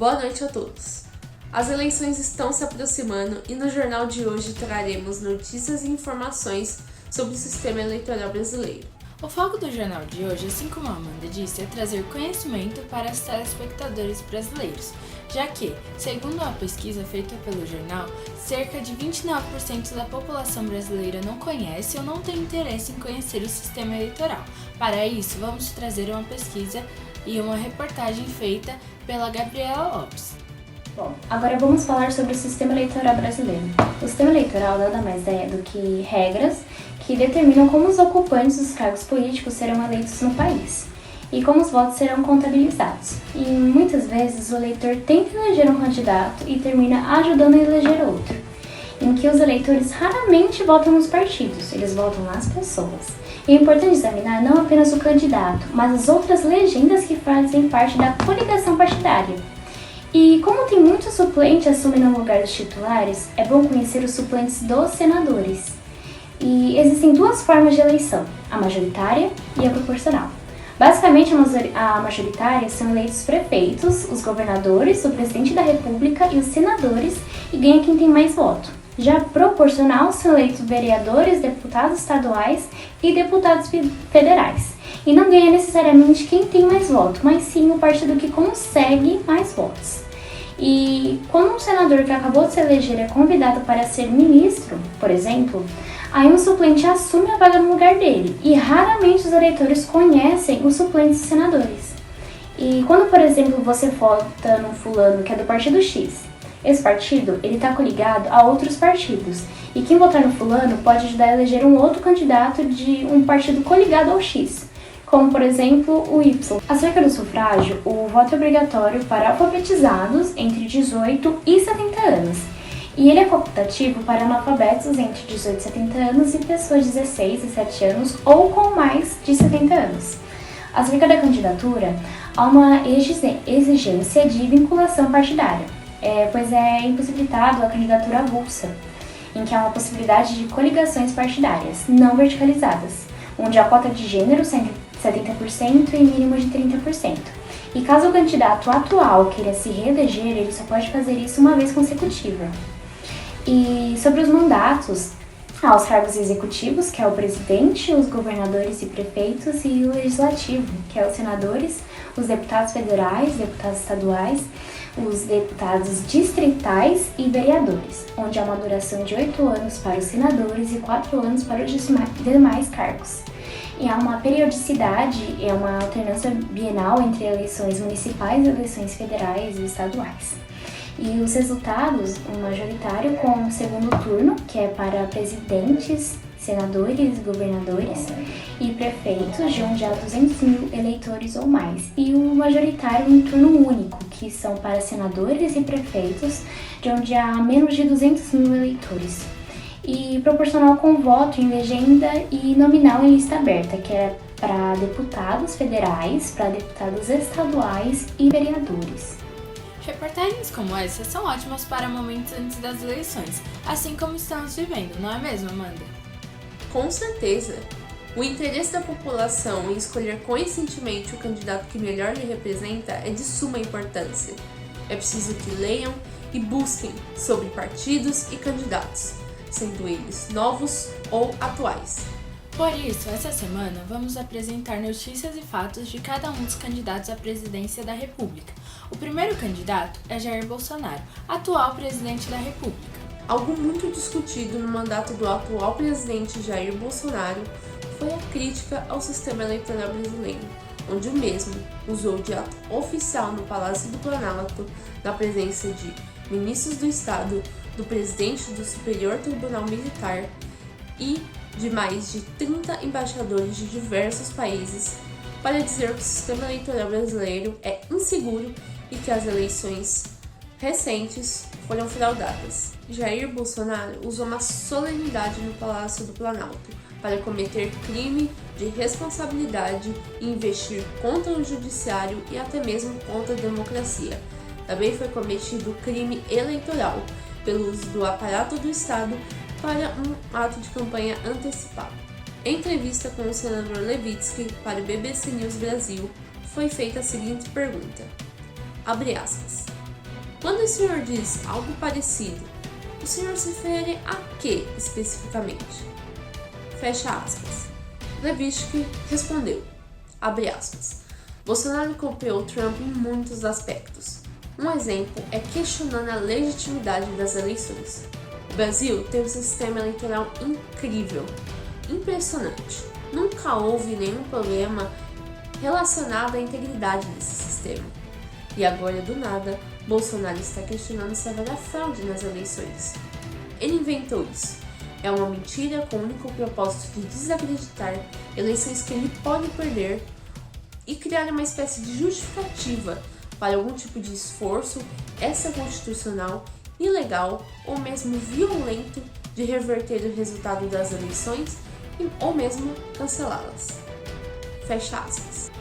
Boa noite a todos. As eleições estão se aproximando e no jornal de hoje traremos notícias e informações sobre o sistema eleitoral brasileiro. O foco do jornal de hoje, assim como a Amanda disse, é trazer conhecimento para os telespectadores brasileiros, já que, segundo a pesquisa feita pelo jornal, cerca de 29% da população brasileira não conhece ou não tem interesse em conhecer o sistema eleitoral. Para isso, vamos trazer uma pesquisa e uma reportagem feita pela Gabriela Lopes. Bom, agora vamos falar sobre o sistema eleitoral brasileiro. O sistema eleitoral nada mais é do que regras que determinam como os ocupantes dos cargos políticos serão eleitos no país e como os votos serão contabilizados. E muitas vezes o eleitor tenta eleger um candidato e termina ajudando a eleger outro, em que os eleitores raramente votam nos partidos, eles votam nas pessoas. E é importante examinar não apenas o candidato, mas as outras legendas que fazem parte da coligação partidária. E como tem muitos suplentes assumindo o lugar dos titulares, é bom conhecer os suplentes dos senadores. E existem duas formas de eleição, a majoritária e a proporcional. Basicamente, a majoritária são eleitos os prefeitos, os governadores, o presidente da república e os senadores, e ganha quem tem mais voto. Já a proporcional são eleitos vereadores, deputados estaduais e deputados federais. E não ganha necessariamente quem tem mais voto, mas sim o partido que consegue mais votos. E quando um senador que acabou de se eleger é convidado para ser ministro, por exemplo, aí um suplente assume a vaga no lugar dele, e raramente os eleitores conhecem os suplentes dos senadores. E quando, por exemplo, você vota num fulano que é do partido X, esse partido ele está coligado a outros partidos, e quem votar no fulano pode ajudar a eleger um outro candidato de um partido coligado ao X, como por exemplo o Y. Acerca do sufrágio, o voto é obrigatório para alfabetizados entre 18 e 70 anos, e ele é facultativo para analfabetos entre 18 e 70 anos e pessoas de 16 e 17 anos ou com mais de 70 anos. Acerca da candidatura, há uma exigência de vinculação partidária, pois é impossibilitado a candidatura avulsa, em que há uma possibilidade de coligações partidárias não verticalizadas, onde a cota de gênero é 70% e mínimo de 30%. E caso o candidato atual queira se reeleger, ele só pode fazer isso uma vez consecutiva. E sobre os mandatos, há os cargos executivos, que é o presidente, os governadores e prefeitos, e o legislativo, que é os senadores, os deputados federais, deputados estaduais, os deputados distritais e vereadores, onde há uma duração de 8 anos para os senadores e 4 anos para os demais cargos. E há uma periodicidade, é uma alternância bienal entre eleições municipais, eleições federais e estaduais. E os resultados, o majoritário com o segundo turno, que é para presidentes, senadores, governadores e prefeitos, de onde há 200 mil eleitores ou mais. E o majoritário em turno único, que são para senadores e prefeitos, de onde há menos de 200 mil eleitores. E proporcional com voto em legenda e nominal em lista aberta, que é para deputados federais, para deputados estaduais e vereadores. Reportagens como essa são ótimas para momentos antes das eleições, assim como estamos vivendo, não é mesmo, Amanda? Com certeza! O interesse da população em escolher conscientemente o candidato que melhor lhe representa é de suma importância. É preciso que leiam e busquem sobre partidos e candidatos, sendo eles novos ou atuais. Por isso, essa semana vamos apresentar notícias e fatos de cada um dos candidatos à presidência da República. O primeiro candidato é Jair Bolsonaro, atual presidente da República. Algo muito discutido no mandato do atual presidente Jair Bolsonaro foi a crítica ao sistema eleitoral brasileiro, onde o mesmo usou de ato oficial no Palácio do Planalto, na presença de ministros do Estado, do presidente do Superior Tribunal Militar e de mais de 30 embaixadores de diversos países, para dizer que o sistema eleitoral brasileiro é inseguro e que as eleições recentes foram fraudadas. Jair Bolsonaro usou uma solenidade no Palácio do Planalto para cometer crime de responsabilidade e investir contra o judiciário e até mesmo contra a democracia. Também foi cometido crime eleitoral pelo uso do aparato do Estado para um ato de campanha antecipado. Em entrevista com o senador Levitsky para o BBC News Brasil, foi feita a seguinte pergunta, abre aspas, Quando o senhor diz algo parecido, o senhor se refere a que especificamente? Fecha aspas. Levitsky respondeu, abre aspas, Bolsonaro copiou Trump em muitos aspectos. Um exemplo é questionando a legitimidade das eleições. O Brasil tem um sistema eleitoral incrível, impressionante. Nunca houve nenhum problema relacionado à integridade desse sistema. E agora, do nada, Bolsonaro está questionando se haverá fraude nas eleições. Ele inventou isso. É uma mentira com o único propósito de desacreditar eleições que ele pode perder e criar uma espécie de justificativa para algum tipo de esforço extraconstitucional, ilegal ou mesmo violento de reverter o resultado das eleições ou mesmo cancelá-las. Fecha aspas.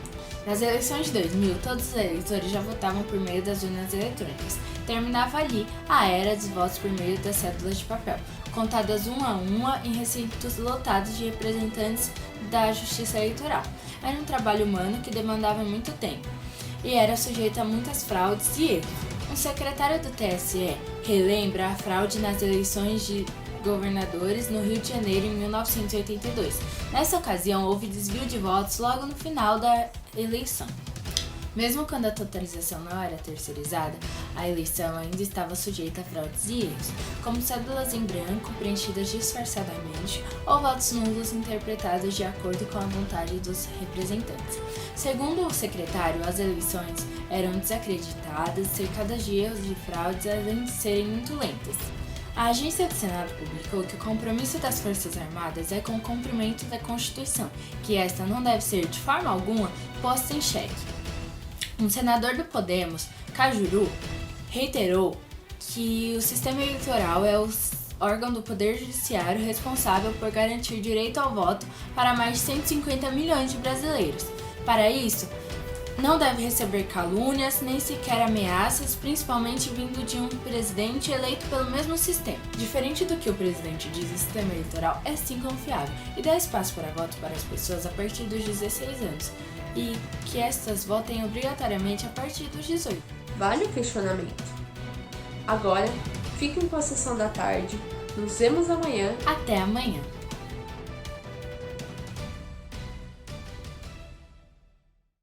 Nas eleições de 2000, todos os eleitores já votavam por meio das urnas eletrônicas. Terminava ali a era dos votos por meio das cédulas de papel, contadas uma a uma em recintos lotados de representantes da Justiça Eleitoral. Era um trabalho humano que demandava muito tempo e era sujeito a muitas fraudes e erros. Um secretário do TSE relembra a fraude nas eleições de governadores no Rio de Janeiro em 1982. Nessa ocasião, houve desvio de votos logo no final da eleição. Mesmo quando a totalização não era terceirizada, a eleição ainda estava sujeita a fraudes e erros, como cédulas em branco preenchidas disfarçadamente ou votos nulos interpretados de acordo com a vontade dos representantes. Segundo o secretário, as eleições eram desacreditadas, cercadas de erros e fraudes, além de serem muito lentas. A agência do Senado publicou que o compromisso das Forças Armadas é com o cumprimento da Constituição, que esta não deve ser de forma alguma posta em xeque. Um senador do Podemos, Cajuru, reiterou que o sistema eleitoral é o órgão do Poder Judiciário responsável por garantir direito ao voto para mais de 150 milhões de brasileiros. Para isso, não deve receber calúnias nem sequer ameaças, principalmente vindo de um presidente eleito pelo mesmo sistema. Diferente do que o presidente diz, o sistema eleitoral é sim confiável e dá espaço para voto para as pessoas a partir dos 16 anos e que estas votem obrigatoriamente a partir dos 18. Vale o questionamento. Agora, fiquem com a sessão da tarde. Nos vemos amanhã. Até amanhã!